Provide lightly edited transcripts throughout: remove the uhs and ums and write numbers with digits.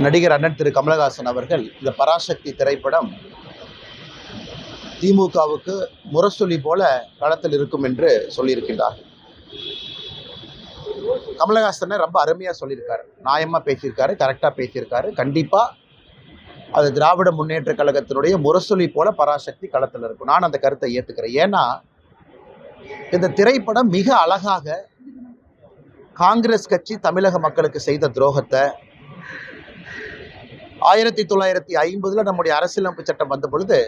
நடிகர் அண்ணன் திரு கமலஹாசன் அவர்கள் இந்த பராசக்தி திரைப்படம் திமுகவுக்கு முரசொலி போல களத்தில் இருக்கும் என்று சொல்லியிருக்கின்றார். கமலஹாசனை ரொம்ப அருமையாக சொல்லியிருக்காரு, நியாயமாக பேசியிருக்காரு, கரெக்டாக பேசியிருக்காரு. கண்டிப்பாக அது திராவிட முன்னேற்ற கழகத்தினுடைய முரசொலி போல பராசக்தி களத்தில் இருக்கும். நான் அந்த கருத்தை ஏற்றுக்கிறேன். ஏன்னா இந்த திரைப்படம் மிக அழகாக காங்கிரஸ் கட்சி தமிழக மக்களுக்கு செய்த துரோகத்தை 1950 நம்முடைய அரசியலமைப்பு சட்டம் வந்த பொழுது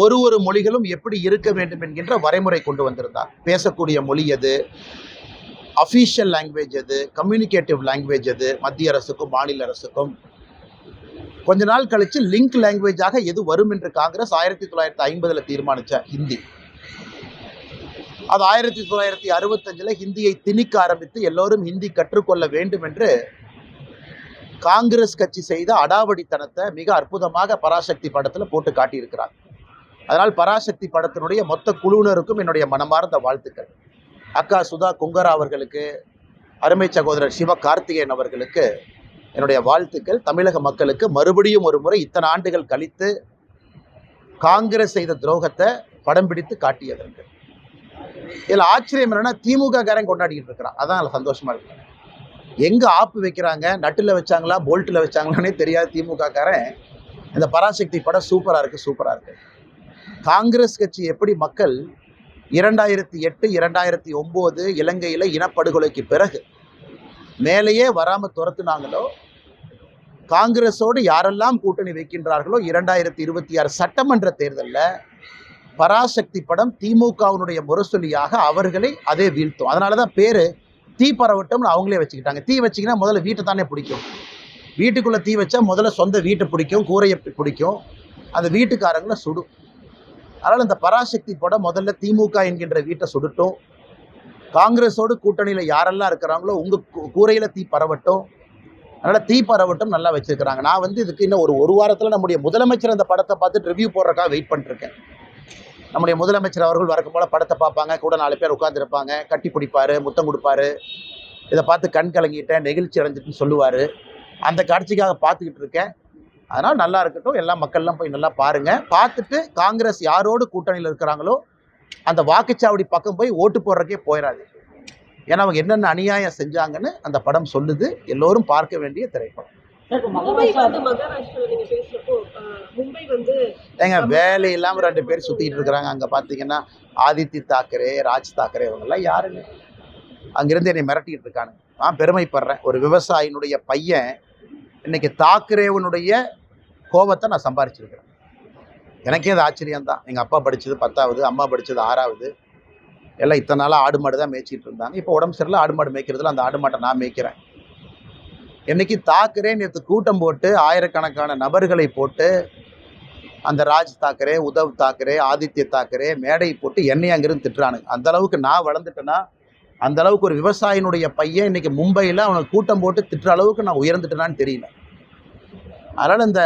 ஒரு மொழிகளும் எப்படி இருக்க வேண்டும் என்கின்ற வரைமுறை கொண்டு வந்திருந்தார். பேசக்கூடிய மொழி எது, அஃபீஷியல் லாங்குவேஜ் எது, கம்யூனிகேட்டிவ் லாங்குவேஜ் எது, மத்திய அரசுக்கும் மாநில அரசுக்கும். கொஞ்ச நாள் கழித்து லிங்க் லாங்குவேஜாக எது வரும் என்று காங்கிரஸ் 1950 தீர்மானிச்ச ஹிந்தி. அது 1965 ஹிந்தியை திணிக்க ஆரம்பித்து எல்லோரும் ஹிந்தி கற்றுக்கொள்ள வேண்டும் என்று காங்கிரஸ் கட்சி செய்த அடாவடித்தனத்தை மிக அற்புதமாக பராசக்தி படத்தில் போட்டு காட்டியிருக்கிறார். அதனால் பராசக்தி படத்தினுடைய மொத்த குழுவினருக்கும் என்னுடைய மனமார்ந்த வாழ்த்துக்கள். அக்கா சுதா குங்கரா அவர்களுக்கு, அருமை சகோதரர் சிவ கார்த்திகேயன் அவர்களுக்கு என்னுடைய வாழ்த்துக்கள். தமிழக மக்களுக்கு மறுபடியும் ஒரு முறை இத்தனை ஆண்டுகள் கழித்து காங்கிரஸ் செய்த துரோகத்தை படம் பிடித்து காட்டியதற்கு. இதில் ஆச்சரியம் என்னன்னா, திமுக காரன் கொண்டாடிக்கிட்டு இருக்கிறான். அதான் அதில் சந்தோஷமா இருக்கு. எங்கே ஆப்பு வைக்கிறாங்க, நட்டில் வச்சாங்களா போல்ட்டில் வச்சாங்களானே தெரியாது திமுக காரன். இந்த பராசக்தி படம் சூப்பராக இருக்குது. காங்கிரஸ் கட்சி எப்படி மக்கள் 2008 2009 இலங்கையில் இனப்படுகொலைக்கு பிறகு மேலேயே வராமல் துரத்துனாங்களோ, காங்கிரஸோடு யாரெல்லாம் கூட்டணி வைக்கின்றார்களோ 2026 சட்டமன்ற தேர்தலில் பராசக்தி படம் திமுகவினுடைய முரசொலியாக அவர்களை அதே வீழ்த்தும். அதனால தான் பேர் தீ பரவட்டம்னு அவங்களே வச்சுக்கிட்டாங்க. தீ வச்சிங்கன்னா முதல்ல வீட்டை தானே பிடிக்கும். வீட்டுக்குள்ளே தீ வச்சா முதல்ல சொந்த வீட்டை பிடிக்கும், கூரையை பிடிக்கும், அந்த வீட்டுக்காரங்களை சுடும். அதனால் இந்த பராசக்தி படம் முதல்ல திமுக என்கின்ற வீட்டை சுடட்டும். காங்கிரஸோடு கூட்டணியில் யாரெல்லாம் இருக்கிறாங்களோ உங்கள் கூரையில் தீ பரவட்டும். அதனால் தீ பரவட்டும் நல்லா வச்சுருக்கிறாங்க. நான் இதுக்கு இன்னும் ஒரு வாரத்தில் நம்முடைய முதலமைச்சர் அந்த படத்தை பார்த்துட்டு ரிவ்யூ போடுறதுக்காக வெயிட் பண்ணிருக்கேன். நம்முடைய முதலமைச்சர் அவர்கள் வரக்கும் போல் படத்தை பார்ப்பாங்க, கூட 4 பேர் உட்காந்துருப்பாங்க, கட்டி பிடிப்பார், முத்தம் கொடுப்பாரு, இதை பார்த்து கண் கலங்கிட்டேன், நெகிழ்ச்சி அடைஞ்சிட்டுன்னு சொல்லுவார். அந்த காட்சிக்காக பார்த்துக்கிட்டு இருக்கேன். அதனால் நல்லா இருக்கட்டும், எல்லா மக்கள்லாம் போய் நல்லா பாருங்கள். பார்த்துட்டு காங்கிரஸ் யாரோடு கூட்டணியில் இருக்கிறாங்களோ அந்த வாக்குச்சாவடி பக்கம் போய் ஓட்டு போடுறதுக்கே போயிடாது. ஏன்னா அவங்க என்னென்ன அநியாயம் செஞ்சாங்கன்னு அந்த படம் சொல்லுது. எல்லோரும் பார்க்க வேண்டிய திரைப்படம். ஏங்க வேலை இல்லாமல் 2 பேர் சுற்றிக்கிட்டு இருக்கிறாங்க. அங்கே பார்த்தீங்கன்னா ஆதித்ய தாக்கரே, ராஜ் தாக்கரே, இவங்கெல்லாம் யாருங்க? அங்கிருந்து என்னை மிரட்டிக்கிட்டு இருக்காங்க. நான் பெருமைப்படுறேன். ஒரு விவசாயினுடைய பையன் இன்னைக்கு தாக்கரேவனுடைய கோபத்தை நான் சம்பாரிச்சிருக்கிறேன். எனக்கே அது ஆச்சரியம்தான். எங்கள் அப்பா படித்தது 10வது, அம்மா படித்தது 6வது. எல்லாம் இத்தனை நாளாக ஆடு மாடு தான் மேய்ச்சிட்டு இருந்தாங்க. இப்போ உடம்பு சரியில்லை, ஆடு மாடு மேய்க்கிறதுல அந்த ஆடு மாட்டை நான் மேய்க்கிறேன். இன்னைக்கு தாக்கரே நேற்று கூட்டம் போட்டு ஆயிரக்கணக்கான நபர்களை போட்டு அந்த ராஜ் தாக்கரே, உத்தவ் தாக்கரே, ஆதித்ய தாக்கரே மேடை போட்டு என்னை அங்கிருந்து திட்டுறானுங்க. அந்த அளவுக்கு நான் வளர்ந்துட்டேன்னா, அந்த அளவுக்கு ஒரு விவசாயினுடைய பையன் இன்னைக்கு மும்பையில் அவனுக்கு கூட்டம் போட்டு திட்டுற அளவுக்கு நான் உயர்ந்துட்டேனான்னு தெரியல. அதனால் இந்த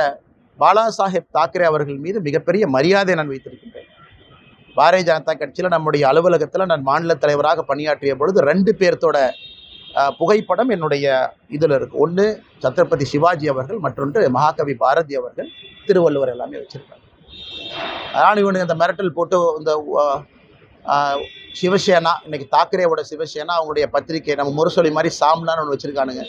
பாலா சாஹேப் தாக்கரே அவர்கள் மீது மிகப்பெரிய மரியாதை நான் வைத்திருக்கின்றேன். பாரதிய ஜனதா கட்சியில் நம்முடைய அலுவலகத்தில் நான் மாநில தலைவராக பணியாற்றிய பொழுது 2 பேர்த்தோட புகைப்படம் என்னுடைய இதில் இருக்குது. ஒன்று சத்ரபதி சிவாஜி அவர்கள், மற்றொன்று மகாகவி பாரதி அவர்கள், திருவள்ளுவர் எல்லாமே வச்சுருக்காங்க. அதனால் இவனுக்கு இந்த மிரட்டல் போட்டு இந்த சிவசேனா, இன்னைக்கு தாக்கரேவோட சிவசேனா அவங்களுடைய பத்திரிகை நம்ம முரசொலி மாதிரி சாம்லான்னு ஒன்று வச்சுருக்கானுங்க.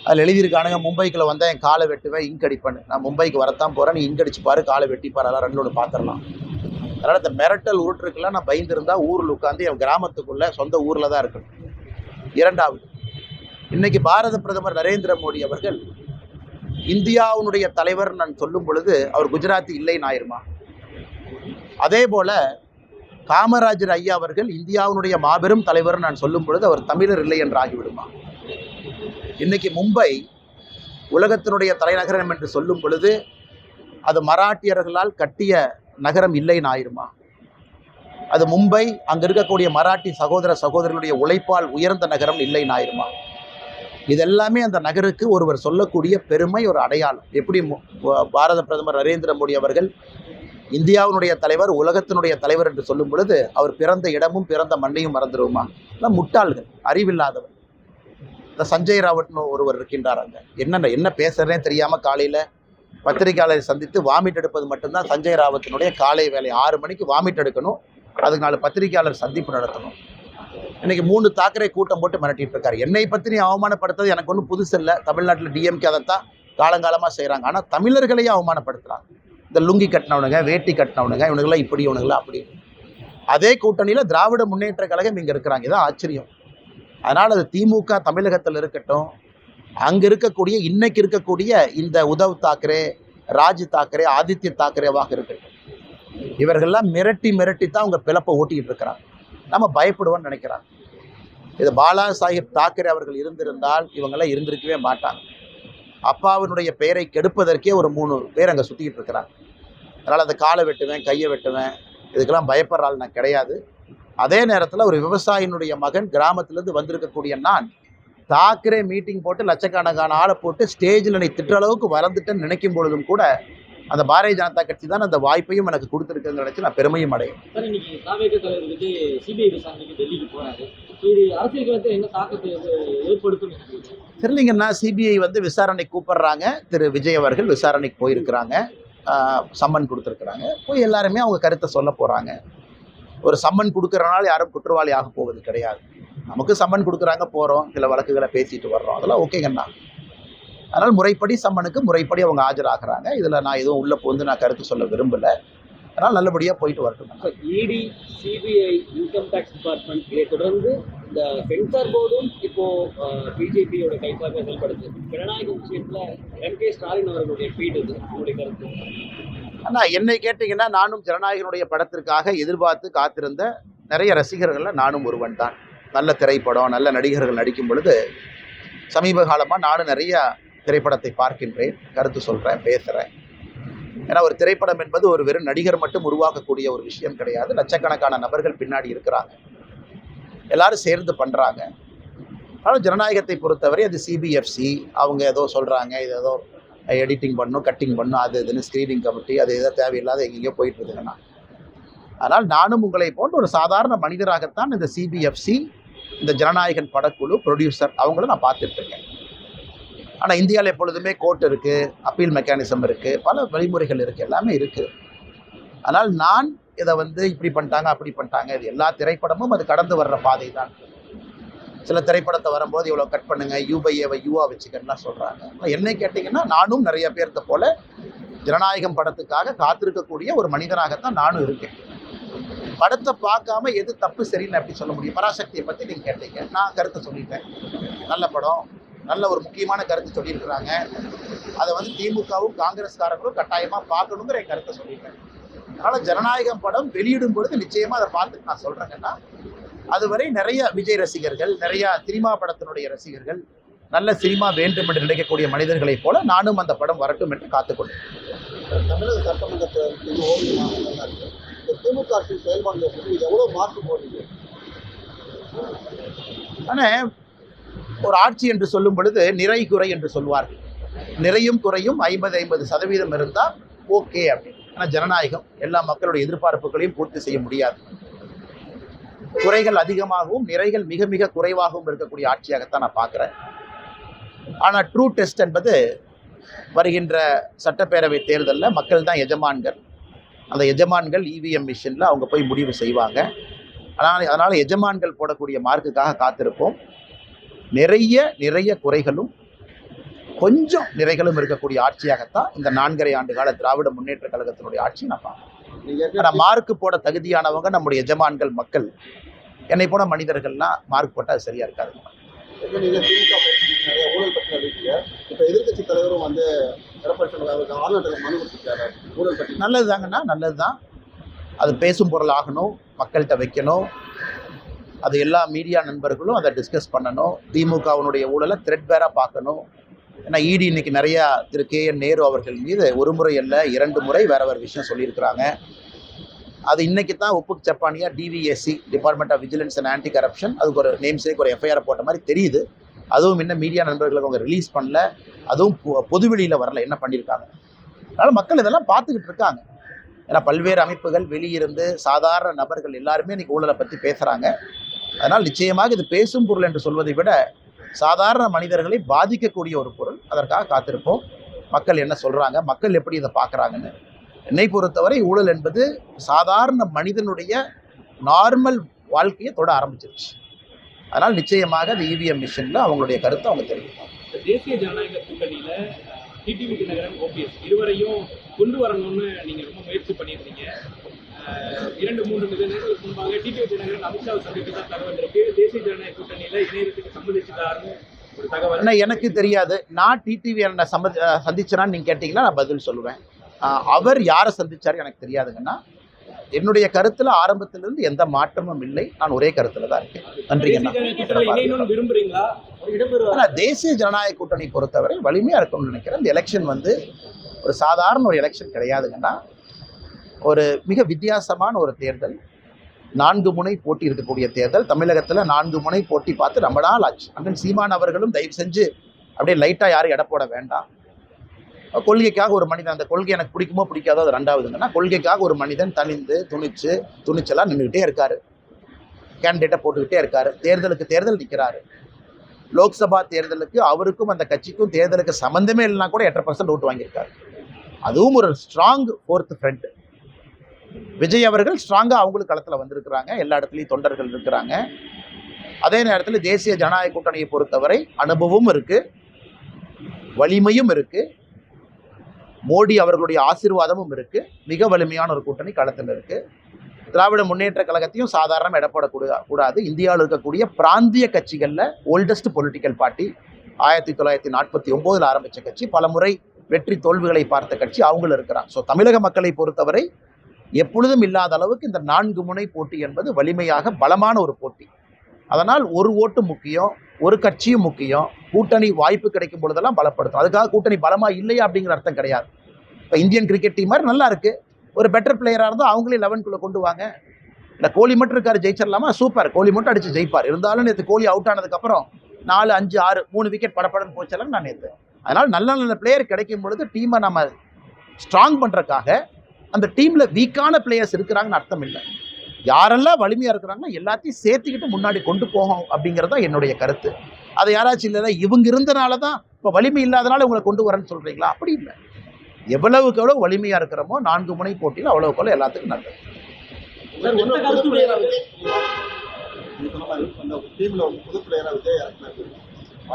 அதில் எழுதியிருக்கானுங்க, மும்பைக்குள்ளே வந்தால் என் காலை வெட்டுவேன், இங்க் அடிப்பேன். நான் மும்பைக்கு வரத்தான் போகிறேன், நீ இங்க் அடிச்சு பாரு, காலை வெட்டிப்பார், அதெல்லாம் 2 பார்த்துடலாம். அதனால் இந்த மிரட்டல் உருட்டுருக்கெல்லாம் நான் பயந்துருந்தால் ஊரில் உட்காந்து என் கிராமத்துக்குள்ளே சொந்த ஊரில் தான் இருக்கணும். 2வது, இன்னைக்கு பாரத பிரதமர் நரேந்திர மோடி அவர்கள் இந்தியாவுடைய தலைவர் நான் சொல்லும் பொழுது அவர் குஜராத்தி இல்லைன்னு ஆயிருமா? அதே போல காமராஜர் ஐயா அவர்கள் இந்தியாவுடைய மாபெரும் தலைவர் நான் சொல்லும் பொழுது அவர் தமிழர் இல்லை என்று ஆகிவிடுமா? இன்னைக்கு மும்பை உலகத்தினுடைய தலைநகரம் என்று சொல்லும் பொழுது அது மராட்டியர்களால் கட்டிய நகரம் இல்லைன்னு ஆயிருமா? அது மும்பை அங்கே இருக்கக்கூடிய மராட்டி சகோதர சகோதரிகளுடைய உழைப்பால் உயர்ந்த நகரம் இல்லைன்னு ஆயிருமா? இதெல்லாமே அந்த நகருக்கு ஒருவர் சொல்லக்கூடிய பெருமை, ஒரு அடையாளம். எப்படி பாரத பிரதமர் நரேந்திர மோடி அவர்கள் இந்தியாவினுடைய தலைவர், உலகத்தினுடைய தலைவர் என்று சொல்லும் பொழுது அவர் பிறந்த இடமும் பிறந்த மண்ணையும் மறந்துடுவோமா? முட்டாள்கள், அறிவில்லாதவர். இந்த சஞ்சய் ராவட்னு ஒருவர் இருக்கின்றார். அங்கே என்ன பேசுறேனே தெரியாமல் காலையில் பத்திரிகையாளரை சந்தித்து வாமிட் எடுப்பது மட்டும்தான் சஞ்சய் ராவத்தினுடைய காலை வேலை. 6 மணிக்கு வாமிட் எடுக்கணும், அதுக்கு 4 பத்திரிகையாளர் சந்திப்பு நடத்தணும். இன்னைக்கு 3 தாக்கரே கூட்டம் போட்டு மிரட்டிட்டு இருக்காரு. என்னை பற்றி நீ அவமானப்படுத்துறது எனக்கு ஒன்றும் புதுசு இல்லை. தமிழ்நாட்டில் டிஎம்கே அதைத்தான் காலங்காலமாக செய்கிறாங்க. ஆனால் தமிழர்களையும் அவமானப்படுத்துகிறாங்க. இந்த லுங்கி கட்டினவனுங்க, வேட்டி கட்டினவனுங்க, இவனுங்களாம் இப்படி, இவனுங்களாம் அப்படி. அதே கூட்டணியில் திராவிட முன்னேற்ற கழகம் இங்கே இருக்கிறாங்க. இதான் ஆச்சரியம். அதனால் அது திமுக தமிழகத்தில் இருக்கட்டும், அங்கே இருக்கக்கூடிய இன்னைக்கு இருக்கக்கூடிய இந்த உத்தவ் தாக்கரே, ராஜ் தாக்கரே, ஆதித்ய தாக்கரேவாக இருக்கட்டும், இவர்கள்லாம் மிரட்டி தான் அவங்க பிளப்பை ஓட்டிக்கிட்டு இருக்கிறாங்க. நம்ம பயப்படுவோம்னு நினைக்கிறாங்க. இது பாலா சாஹிப் தாக்கரே அவர்கள் இருந்திருந்தால் இவங்கெல்லாம் இருந்திருக்கவே மாட்டாங்க. அப்பாவினுடைய பெயரை கெடுப்பதற்கே ஒரு 3 பேர் அங்கே சுற்றிக்கிட்டு இருக்கிறாங்க. அதனால் அந்த காலை வெட்டுவேன், கையை வெட்டுவேன், இதுக்கெல்லாம் பயப்படுற ஆள் நான் கிடையாது. அதே நேரத்தில் ஒரு விவசாயினுடைய மகன் கிராமத்திலேருந்து வந்திருக்கக்கூடிய நான் தாக்கரே மீட்டிங் போட்டு லட்சக்கணக்கான ஆளை போட்டு ஸ்டேஜில் நீ திட்டுற அளவுக்கு வளர்ந்துட்டேன்னு நினைக்கும் பொழுதும் கூட அந்த பாரதிய ஜனதா கட்சி தான் அந்த வாய்ப்பையும் எனக்கு கொடுத்துருக்குன்னு நினைச்சு நான் பெருமையும் அடையும். தெரியலீங்கன்னா சிபிஐ விசாரணை கூப்பிடுறாங்க. திரு விஜய் அவர்கள் விசாரணைக்கு போயிருக்கிறாங்க, சம்மன் கொடுத்துருக்குறாங்க. போய் எல்லாருமே அவங்க கருத்தை சொல்ல போகிறாங்க. ஒரு சம்மன் கொடுக்குறனால யாரும் குற்றவாளி ஆக போவது கிடையாது. நமக்கு சம்மன் கொடுக்குறாங்க, போகிறோம், சில வழக்குகளை பேசிட்டு வர்றோம், அதெல்லாம் ஓகேங்கண்ணா. அதனால் முறைப்படி சம்மனுக்கு முறைப்படி அவங்க ஆஜராகிறாங்க. இதில் நான் எதுவும் உள்ள போந்து நான் கருத்து சொல்ல விரும்பலை. அதனால் நல்லபடியாக போயிட்டு வரட்டும். இடி, சிபிஐ, இன்கம் டேக்ஸ் டிபார்ட்மெண்ட் இதை தொடர்ந்து இந்த சென்சார் போர்டும் இப்போ பிஜேபியோட கைப்பாக செயல்படுது. ஜனநாயக விஷயத்தில் எம்.கே. ஸ்டாலின் அவர்களுடைய ட்வீட் இது உங்களுடைய கருத்து? ஆனால் என்னை கேட்டிங்கன்னா நானும் ஜனநாயகனுடைய படத்திற்காக எதிர்பார்த்து காத்திருந்த நிறைய ரசிகர்களில் நானும் ஒருவன் தான். நல்ல திரைப்படம், நல்ல நடிகர்கள் நடிக்கும் பொழுது சமீப காலமாக நானும் நிறைய திரைப்படத்தை பார்க்கின்றேன், கருத்து சொல்கிறேன், பேசுகிறேன். ஏன்னா ஒரு திரைப்படம் என்பது ஒரு வெறும் நடிகர் மட்டும் உருவாக்கக்கூடிய ஒரு விஷயம் கிடையாது. லட்சக்கணக்கான நபர்கள் பின்னாடி இருக்கிறாங்க, எல்லாரும் சேர்ந்து பண்ணுறாங்க. ஆனால் ஜனநாயகத்தை பொறுத்தவரை அது சிபிஎஃப்சி அவங்க ஏதோ சொல்கிறாங்க, இது ஏதோ எடிட்டிங் பண்ணும், கட்டிங் பண்ணும், அது இதுன்னு ஸ்க்ரீனிங் கமிட்டி, அது எதோ தேவையில்லாத எங்கெங்கேயோ போயிட்டு இருக்குதுங்கண்ணா. அதனால் நானும் உங்களை போன்ற ஒரு சாதாரண மனிதராகத்தான் இந்த சிபிஎஃப்சி, இந்த ஜனநாயகன் படக்குழு, ப்ரொடியூசர் அவங்கள நான் பார்த்துட்ருக்கேன். ஆனால் இந்தியாவில் எப்பொழுதுமே கோர்ட் இருக்குது, அப்பீல் மெக்கானிசம் இருக்குது, பல வழிமுறைகள் இருக்குது, எல்லாமே இருக்குது. ஆனால் நான் இதை இப்படி பண்ணிட்டாங்க, அப்படி பண்ணிட்டாங்க, இது எல்லா திரைப்படமும் அது கடந்து வர்ற பாதை தான். சில திரைப்படத்தை வரும்போது இவ்வளோ கட் பண்ணுங்க, யூ/ஏவை யூவா வச்சுக்கன்னா சொல்கிறாங்க. என்னை கேட்டிங்கன்னா நானும் நிறைய பேர்த்த போல ஜனநாயகம் படத்துக்காக காத்திருக்கக்கூடிய ஒரு மனிதனாகத்தான் நானும் இருக்கேன். படத்தை பார்க்காம எது தப்பு சரின்னு எப்படி சொல்ல முடியும்? பராசக்தியை பற்றி நீங்கள் கேட்டீங்க, நான் கருத்தை சொல்லிட்டேன். நல்ல படம், நல்ல ஒரு முக்கியமான கருத்து சொல்லியிருக்கிறாங்க. அதை திமுகவும் காங்கிரஸ்காரங்களும் கட்டாயமாக பார்க்கணுங்கிற என் கருத்தை சொல்லிட்டேன். அதனால் ஜனநாயகம் படம் வெளியிடும் பொழுது நிச்சயமாக அதை பார்த்துட்டு நான் சொல்கிறேங்கன்னா, அதுவரை நிறைய விஜய் ரசிகர்கள், நிறையா சினிமா படத்தினுடைய ரசிகர்கள், நல்ல சினிமா வேண்டும் என்று நினைக்கக்கூடிய மனிதர்களைப் போல நானும் அந்த படம் வரட்டும் என்று காத்துக்கொண்டேன். தமிழக சட்டமன்றத்தில் திமுக அரசின் செயல்பாடுகள் எவ்வளோ மாற்று போடுது? ஆனால் ஒரு ஆட்சி என்று சொல்லும் பொழுது நிறை குறை என்று சொல்வார்கள். நிறையும் குறையும் 50-50% இருந்தால் ஓகே அப்படின்னு. ஆனால் ஜனநாயகம் எல்லா மக்களுடைய எதிர்பார்ப்புகளையும் பூர்த்தி செய்ய முடியாது. குறைகள் அதிகமாகவும் நிறைகள் மிக மிக குறைவாகவும் இருக்கக்கூடிய ஆட்சியாகத்தான் நான் பார்க்குறேன். ஆனால் ட்ரூ டெஸ்ட் என்பது வருகின்ற சட்டப்பேரவை தேர்தலில் மக்கள் தான் எஜமான்கள். அந்த எஜமான்கள் இவிஎம் மிஷினில் அவங்க போய் முடிவு செய்வாங்க. அதனால் எஜமான்கள் போடக்கூடிய மார்க்குக்காக காத்திருப்போம். நிறைய குறைகளும் கொஞ்சம் நிறைகளும் இருக்கக்கூடிய ஆட்சியாகத்தான் இந்த 4.5 ஆண்டு கால திராவிட முன்னேற்ற கழகத்தினுடைய ஆட்சி நான் பார்ப்பேன். ஆனால் மார்க்கு போட தகுதியானவங்க நம்முடைய எஜமான்கள் மக்கள். என்னை போன மனிதர்கள்லாம் மார்க் போட்டால் அது சரியாக இருக்காது. நீங்கள் திமுக நிறைய ஊழல் பற்றி அறிவிக்கீங்க. இப்போ எதிர்கட்சி தலைவரும் ஊழல் பற்றி நல்லது தாங்கண்ணா, நல்லது தான். அது பேசும் பொருள் ஆகணும், மக்கள்கிட்ட வைக்கணும். அது எல்லா மீடியா நண்பர்களும் அதை டிஸ்கஸ் பண்ணணும். திமுகவினுடைய ஊழலை த்ரெட்பேராக பார்க்கணும். ஏன்னா இடி இன்னைக்கு நிறையா திரு KN நேரு அவர்கள் மீது 1 முறை அல்ல 2 முறை வேற விஷயம் சொல்லியிருக்கிறாங்க. அது இன்னைக்கு தான் ஒப்புக்கு சப்பானியா DVSC, department of vigilance and anti corruption, அதுக்கு ஒரு நேம் சேக் ஒரு FIR போட்ட மாதிரி தெரியுது. அதுவும் இன்னும் மீடியா நண்பர்களுக்கு அவங்க ரிலீஸ் பண்ணல, அதுவும் பொதுவெளியில் வரல என்ன பண்ணியிருக்காங்க. அதனால் மக்கள் இதெல்லாம் பார்த்துக்கிட்டு இருக்காங்க. ஏன்னா பல்வேறு அமைப்புகள் வெளியிருந்து சாதாரண நபர்கள் எல்லாருமே இன்னைக்கு ஊழலை பற்றி பேசுகிறாங்க. அதனால் நிச்சயமாக இது பேசும் பொருள் என்று சொல்வதை விட சாதாரண மனிதர்களை பாதிக்கக்கூடிய ஒரு பொருள். அதற்காக காத்திருப்போம். மக்கள் என்ன சொல்கிறாங்க, மக்கள் எப்படி இதை பார்க்குறாங்கன்னு. என்னை பொறுத்தவரை ஊழல் என்பது சாதாரண மனிதனுடைய நார்மல் வாழ்க்கையை தொட ஆரம்பிச்சிருச்சு. அதனால் நிச்சயமாக அந்த இவிஎம் மிஷினில் அவங்களுடைய கருத்தை அவங்க தெரிவிப்பாங்க. தேசிய ஜனநாயக கூட்டணியில டிடிவி தினகரன், ஓபிஎஸ் இருவரையும் கொண்டு வரணும்னு நீங்க ரொம்ப முயற்சி பண்ணியிருந்தீங்க. 2-3 நேரங்களுக்கு முன்பாக டிடிவி தினகரன் அமித்ஷாவை சந்திப்பதா தகவல் இருக்கு. தேசிய ஜனநாயக கூட்டணியில இணையத்துக்கு சம்மதிச்சுட்டாருன்னு ஒரு தகவல். ஆனால் எனக்கு தெரியாது. நான் டிடிவி என்ன சந்திச்சேனான்னு நீங்கள் கேட்டிங்கன்னா நான் பதில் சொல்லுவேன். அவர் யாரை சந்திச்சார் எனக்கு தெரியாதுங்கன்னா. என்னுடைய கருத்தில் ஆரம்பத்திலிருந்து எந்த மாற்றமும் இல்லை. நான் ஒரே கருத்தில் தான் இருக்கேன். நன்றி. விரும்புறீங்களா? ஆனால் தேசிய ஜனநாயக கூட்டணி பொறுத்தவரை வலிமையாக இருக்கும்னு நினைக்கிறேன். இந்த எலெக்ஷன் வந்து ஒரு சாதாரண ஒரு எலெக்ஷன் கிடையாதுங்கன்னா, ஒரு மிக வித்தியாசமான ஒரு தேர்தல். 4 முனை போட்டி இருக்கக்கூடிய தேர்தல். தமிழகத்தில் 4 முனை போட்டி பார்த்து ரொம்ப நாள் ஆச்சு. அண்ணன் சீமான் அவர்களும் தயவு செஞ்சு அப்படியே லைட்டாக யாரும் எடை போட வேண்டாம். கொள்கைக்காக ஒரு மனிதன், அந்த கொள்கை எனக்கு பிடிக்குமோ பிடிக்காதோ அது ரெண்டாவதுங்கன்னா, கொள்கைக்காக ஒரு மனிதன் தனிந்து துணிச்சலாக நின்றுக்கிட்டே இருக்காரு. கேண்டிடேட்டை போட்டுக்கிட்டே இருக்காரு. தேர்தலுக்கு தேர்தல் நிற்கிறாரு. லோக்சபா தேர்தலுக்கு அவருக்கும் அந்த கட்சிக்கும் தேர்தலுக்கு சம்மந்தமே இல்லைனா கூட 8% ஓட்டு வாங்கியிருக்காரு. அதுவும் ஒரு ஸ்ட்ராங் 4th ஃப்ரண்ட். விஜய் அவர்கள் ஸ்ட்ராங்காக அவங்களுக்கு களத்தில் வந்திருக்கிறாங்க. எல்லா இடத்துலையும் தொண்டர்கள் இருக்கிறாங்க. அதே நேரத்தில் தேசிய ஜனநாயக கூட்டணியை பொறுத்தவரை அனுபவமும் இருக்குது, வலிமையும் இருக்குது, மோடி அவர்களுடைய ஆசீர்வாதமும் இருக்குது. மிக வலிமையான ஒரு கூட்டணி களத்தில் இருக்குது. திராவிட முன்னேற்ற கழகத்தையும் சாதாரண இடப்படக்கூடாது. இந்தியாவில் இருக்கக்கூடிய பிராந்திய கட்சிகளில் ஓல்டஸ்ட் பொலிட்டிக்கல் பார்ட்டி. 1949 ஆரம்பித்த கட்சி, பல முறை வெற்றி தோல்விகளை பார்த்த கட்சி அவங்களும் இருக்கிறாங்க. ஸோ தமிழக மக்களை பொறுத்தவரை எப்பொழுதும் இல்லாத அளவுக்கு இந்த 4 முனை போட்டி என்பது வலிமையாக பலமான ஒரு போட்டி. அதனால் ஒரு ஓட்டு முக்கியம், ஒரு கட்சியும் முக்கியம். கூட்டணி வாய்ப்பு கிடைக்கும் பொழுதெல்லாம் பலப்படுத்தும். அதுக்காக கூட்டணி பலமாக இல்லையா அப்படிங்கிற அர்த்தம் கிடையாது. இப்போ இந்தியன் கிரிக்கெட் டீம் மாதிரி நல்லா இருக்குது. ஒரு பெட்டர் பிளேயராக இருந்தால் அவங்களே 11க்குள்ளே கொண்டு வாங்க. இல்லை கோலி மட்டும் இருக்காரு, ஜெயிச்சிடலாமா? சூப்பர், கோலி மட்டும் அடித்து ஜெயிப்பார். இருந்தாலும் நேற்று கோலி அவுட் ஆனதுக்கப்புறம் 4, 5, 6, 3 விக்கெட் படப்படன்னு போச்சாலும் நான் நேற்று. அதனால் நல்ல நல்ல பிளேயர் கிடைக்கும் பொழுது டீமை நம்ம ஸ்ட்ராங் பண்ணுறதுக்காக அந்த டீமில் வீக்கான பிளேயர்ஸ் இருக்கிறாங்கன்னு அர்த்தம் இல்லை. யாரெல்லாம் வலிமையாக இருக்கிறாங்களோ எல்லாத்தையும் சேர்த்துக்கிட்டு முன்னாடி கொண்டு போகும் அப்படிங்கிறது தான் என்னுடைய கருத்து. அதை யாராச்சும் இல்லை இவங்க இருந்தனால தான் இப்போ வலிமை இல்லாதனால உங்களை கொண்டு வரேன்னு சொல்கிறீங்களா? அப்படி இல்லை. எவ்வளவுக்கு எவ்வளோ வலிமையாக இருக்கிறோமோ 4 முனை போட்டியில் அவ்வளவுக்கு எவ்வளோ எல்லாத்துக்கும் நல்லது.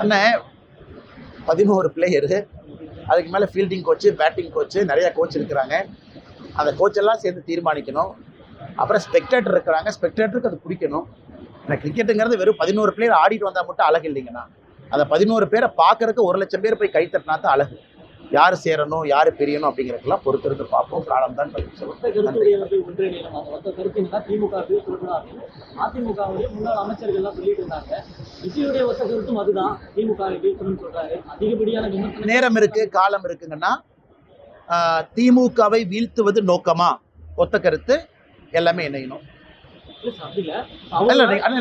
அண்ணன் 11 பிளேயரு, அதுக்கு மேலே ஃபீல்டிங் கோச்சு, பேட்டிங் கோச்சு, நிறைய கோச் இருக்கிறாங்க. அந்த கோச்செல்லாம் சேர்ந்து தீர்மானிக்கணும். அப்புறம் ஸ்பெக்டேட்டர் இருக்கிறாங்க, ஸ்பெக்டேட்டருக்கு அது பிடிக்கணும். ஆனால் கிரிக்கெட்டுங்கிறது வெறும் 11 பிளேயர் ஆடிட்டு வந்தால் மட்டும் அழகு இல்லைங்கண்ணா. அந்த 11 பேரை பார்க்கறதுக்கு 1 லட்சம் பேர் போய் கைத்தட்டினா தான் அழகு. யார் சேரணும், யார் பிரியணும் அப்படிங்கிறதுக்கெல்லாம் பொறுத்திருந்து பார்ப்போம். காலம் தான் பதில் சொல்லுவோம். அதிமுகவுடைய முன்னாள் அமைச்சர்கள்லாம் சொல்லிட்டு இருந்தாங்க. விஜயுடைய ஒத்த கருத்தும் அதுதான், திமுக சொல்றாரு. அதிகப்படியான நேரம் இருக்கு, காலம் இருக்குங்கன்னா திமுகவை வீழ்த்துவது நோக்கமா? ஒத்த கருத்து எல்லாமே இணையணும்.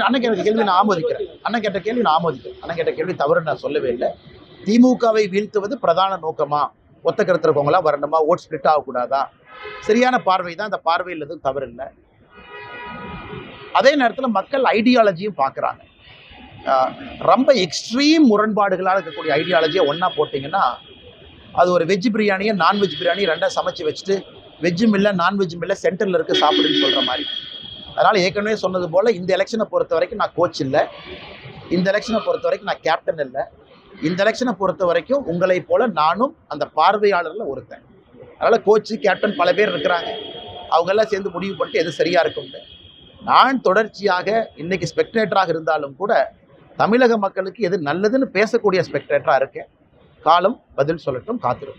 அண்ணன் கேட்ட கேள்வி நான் ஆமோதிக்கிறேன். அண்ணன் கேட்ட கேள்வி நான் ஆமோதிக்கிறேன். அண்ணன் கேட்ட கேள்வி தவறு நான் சொல்லவே இல்லை. திமுகவை வீழ்த்துவது பிரதான நோக்கமா? ஒத்த கருத்து இருக்கவங்களா வரணுமா? ஓட் ஸ்பிளிட் ஆகக்கூடாதா? சரியான பார்வை தான். அந்த பார்வையில் எதுவும் தவறு இல்லை. அதே நேரத்தில் மக்கள் ஐடியாலஜியும் பார்க்குறாங்க. ரொம்ப எக்ஸ்ட்ரீம் முரண்பாடுகளாக இருக்கக்கூடிய ஐடியாலஜியை ஒன்றா போட்டிங்கன்னா அது ஒரு வெஜ் பிரியாணியை நான்வெஜ் பிரியாணி ரெண்டாக சமைச்சு வச்சுட்டு வெஜ்ஜும் இல்லை நான்வெஜ்ஜும் இல்லை சென்டரில் இருக்க சாப்பிடுன்னு சொல்கிற மாதிரி. அதனால் ஏற்கனவே சொன்னது போல் இந்த எலெக்ஷனை பொறுத்த வரைக்கும் நான் கோச் இல்லை, இந்த எலெக்ஷனை பொறுத்த வரைக்கும் நான் கேப்டன் இல்லை. இந்த எலெக்ஷனை பொறுத்த வரைக்கும் உங்களைப் போல நானும் அந்த பார்வையாளரில் ஒருத்தன். அதனால் கோச்சு கேப்டன் பல பேர் இருக்கிறாங்க. அவங்கெல்லாம் சேர்ந்து முடிவு பண்ணிட்டு எது சரியாக இருக்கும்னு. நான் தொடர்ச்சியாக இன்றைக்கி ஸ்பெக்டேட்டராக இருந்தாலும் கூட தமிழக மக்களுக்கு எது நல்லதுன்னு பேசக்கூடிய ஸ்பெக்டேட்டராக இருக்கேன். காலம் பதில் சொல்லட்டும், காத்திருப்போம்.